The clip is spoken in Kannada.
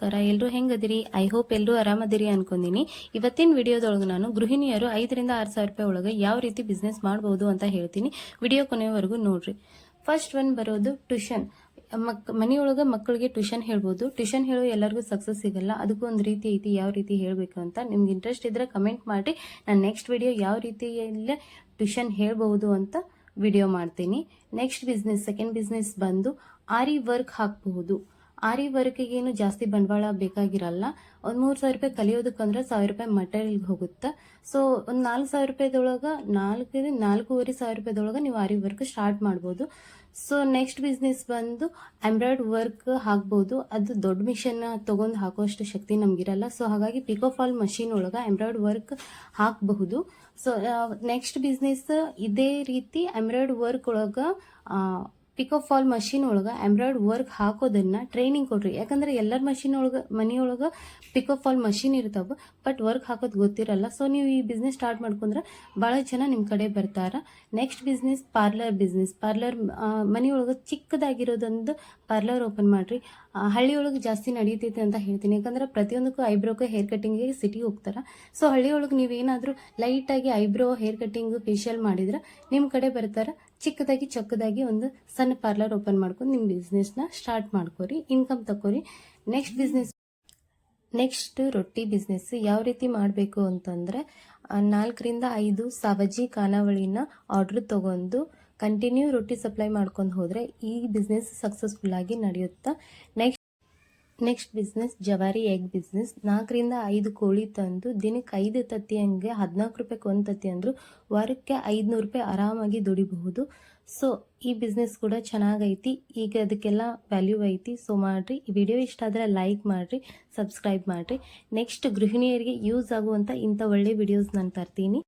ನಮಸ್ಕಾರ. ಎಲ್ಲರೂ ಹೆಂಗದಿರಿ? ಐ ಹೋಪ್ ಎಲ್ಲರೂ ಆರಾಮದಿರಿ ಅನ್ಕೊಂದಿನಿ. ಇವತ್ತಿನ ವಿಡಿಯೋದೊಳಗೆ ನಾನು ಗೃಹಿಣಿಯರು 5 ರಿಂದ 6 ಸಾವಿರ ರೂಪಾಯಿ ಒಳಗೆ ಯಾವ ರೀತಿ ಬಿಸ್ನೆಸ್ ಮಾಡಬಹುದು ಅಂತ ಹೇಳ್ತೀನಿ. ವಿಡಿಯೋ ಕೊನೆಯವರೆಗೂ ನೋಡ್ರಿ. ಫಸ್ಟ್ ಒನ್ ಬರೋದು ಟ್ಯೂಷನ್. ಮನೆಯೊಳಗೆ ಮಕ್ಕಳಿಗೆ ಟ್ಯೂಷನ್ ಹೇಳ್ಬೋದು. ಟ್ಯೂಷನ್ ಹೇಳೋ ಎಲ್ಲರಿಗೂ ಸಕ್ಸಸ್ ಸಿಗಲ್ಲ. ಅದಕ್ಕೂ ಒಂದು ರೀತಿ ಐತಿ, ಯಾವ ರೀತಿ ಹೇಳಬೇಕು ಅಂತ. ನಿಮ್ಗೆ ಇಂಟ್ರೆಸ್ಟ್ ಇದ್ರೆ ಕಮೆಂಟ್ ಮಾಡಿ. ನಾನು ನೆಕ್ಸ್ಟ್ ವಿಡಿಯೋ ಯಾವ ರೀತಿಯಲ್ಲೇ ಟ್ಯೂಷನ್ ಹೇಳ್ಬಹುದು ಅಂತ ವಿಡಿಯೋ ಮಾಡ್ತೀನಿ. ನೆಕ್ಸ್ಟ್ ಬಿಸ್ನೆಸ್, ಸೆಕೆಂಡ್ ಬಿಸ್ನೆಸ್ ಬಂದು ಆರಿ ವರ್ಕ್ ಹಾಕಬಹುದು. ಆರಿ ವರ್ಕ್ಗೇನು ಜಾಸ್ತಿ ಬಂಡವಾಳ ಬೇಕಾಗಿರಲ್ಲ. ಒಂದು 3,000 ರೂಪಾಯಿ ಕಲಿಯೋದಕ್ಕಂದ್ರೆ 1,000 ರೂಪಾಯಿ ಮಟೀರಿಯಲ್ಗೆ ಹೋಗುತ್ತೆ. ಸೊ ಒಂದು 4,000 ರೂಪಾಯಿದೊಳಗೆ 4,500 ರೂಪಾಯಿದೊಳಗೆ ನೀವು ಆರಿ ವರ್ಕ್ ಸ್ಟಾರ್ಟ್ ಮಾಡ್ಬೋದು. ಸೊ ನೆಕ್ಸ್ಟ್ ಬಿಸ್ನೆಸ್ ಬಂದು ಎಂಬ್ರಾಯ್ಡ್ ವರ್ಕ್ ಹಾಕ್ಬೋದು. ಅದು ದೊಡ್ಡ ಮಿಷನ್ ತೊಗೊಂಡು ಹಾಕೋಷ್ಟು ಶಕ್ತಿ ನಮಗಿರಲ್ಲ. ಸೊ ಹಾಗಾಗಿ ಪಿಕೋಫಾಲ್ ಮಷೀನ್ ಒಳಗೆ ಎಂಬ್ರಾಯ್ಡ್ ವರ್ಕ್ ಹಾಕಬಹುದು. ಸೊ ನೆಕ್ಸ್ಟ್ ಬಿಸ್ನೆಸ್ ಇದೇ ರೀತಿ ಎಂಬ್ರಾಯ್ಡ್ ವರ್ಕ್ ಒಳಗೆ ಪಿಕೋಫಾಲ್ ಮಷೀನ್ ಒಳಗೆ ಎಂಬ್ರಾಯ್ಡ್ ವರ್ಕ್ ಹಾಕೋದನ್ನ ಟ್ರೈನಿಂಗ್ ಕೊಡ್ರಿ. ಯಾಕಂದ್ರೆ ಎಲ್ಲರ ಮನೆಯೊಳಗೆ ಪಿಕೋಫಾಲ್ ಮಷೀನ್ ಇರ್ತಾವ, ಬಟ್ ವರ್ಕ್ ಹಾಕೋದು ಗೊತ್ತಿರಲ್ಲ. ಸೊ ನೀವು ಈ ಬಿಸ್ನೆಸ್ ಸ್ಟಾರ್ಟ್ ಮಾಡ್ಕೊಂಡ್ರೆ ಭಾಳ ಜನ ನಿಮ್ಮ ಕಡೆ ಬರ್ತಾರ. Next business parlour business. Parlour ಮನೆಯೊಳಗೆ ಚಿಕ್ಕದಾಗಿರೋದೊಂದು ಪಾರ್ಲರ್ ಓಪನ್ ಮಾಡ್ರಿ. ಹಳ್ಳಿಯೊಳಗೆ ಜಾಸ್ತಿ ನಡೀತೈತೆ ಅಂತ ಹೇಳ್ತೀನಿ. ಯಾಕಂದ್ರೆ ಪ್ರತಿಯೊಂದಕ್ಕೂ ಐಬ್ರೋಗೆ ಹೇರ್ ಕಟ್ಟಿಂಗ್ಗೆ ಸಿಟಿಗೆ ಹೋಗ್ತಾರ. ಸೊ ಹಳ್ಳಿಯೊಳಗೆ ನೀವೇನಾದರೂ ಲೈಟಾಗಿ ಐಬ್ರೋ ಹೇರ್ ಕಟ್ಟಿಂಗ್ ಫೇಶಿಯಲ್ ಮಾಡಿದ್ರೆ ನಿಮ್ಮ ಕಡೆ ಬರ್ತಾರ. ಚಿಕ್ಕದಾಗಿ ಚೊಕ್ಕದಾಗಿ ಒಂದು ಸಣ್ಣ ಪಾರ್ಲರ್ ಓಪನ್ ಮಾಡ್ಕೊಂಡು ನಿಮ್ಮ ಬಿಸ್ನೆಸ್ನ ಸ್ಟಾರ್ಟ್ ಮಾಡ್ಕೋರಿ, ಇನ್ಕಮ್ ತಗೋರಿ. ನೆಕ್ಸ್ಟ್ ರೊಟ್ಟಿ ಬಿಸ್ನೆಸ್ ಯಾವ ರೀತಿ ಮಾಡಬೇಕು ಅಂತಂದ್ರೆ 4 ರಿಂದ 5 ಸಾವಜಿ ಖಾನಾವಳಿನ ಆರ್ಡರ್ ತಗೊಂಡು ಕಂಟಿನ್ಯೂ ರೊಟ್ಟಿ ಸಪ್ಲೈ ಮಾಡ್ಕೊಂಡು ಹೋದ್ರೆ ಈ ಬಿಸ್ನೆಸ್ ಸಕ್ಸಸ್ಫುಲ್ ಆಗಿ ನಡೆಯುತ್ತಾ. ನೆಕ್ಸ್ಟ್ ಬಿಸ್ನೆಸ್ ಜವಾರಿ ಎಗ್ ಬಿಸ್ನೆಸ್. 4 ರಿಂದ 5 ಕೋಳಿ ತಂದು ದಿನಕ್ಕೆ 5 ತತ್ತಿ ಹಂಗೆ 14 ರೂಪಾಯಿಗೆ ಒಂದು ತತ್ತಿ ಅಂದ್ರು ವಾರಕ್ಕೆ 500 ರೂಪಾಯಿ ಆರಾಮಾಗಿ ದುಡಿಬಹುದು. ಸೊ ಈ ಬಿಸ್ನೆಸ್ ಕೂಡ ಚೆನ್ನಾಗೈತಿ. ಈಗ ಅದಕ್ಕೆಲ್ಲ ವ್ಯಾಲ್ಯೂ ಐತಿ. ಸೊ ಮಾಡ್ರಿ. ಈ ವಿಡಿಯೋ ಇಷ್ಟ ಆದರೆ ಲೈಕ್ ಮಾಡ್ರಿ, ಸಬ್ಸ್ಕ್ರೈಬ್ ಮಾಡ್ರಿ. ನೆಕ್ಸ್ಟ್ ಗೃಹಿಣಿಯರಿಗೆ ಯೂಸ್ ಆಗುವಂಥ ಇಂಥ ಒಳ್ಳೆ ವಿಡಿಯೋಸ್ ನಾನು ತರ್ತೀನಿ.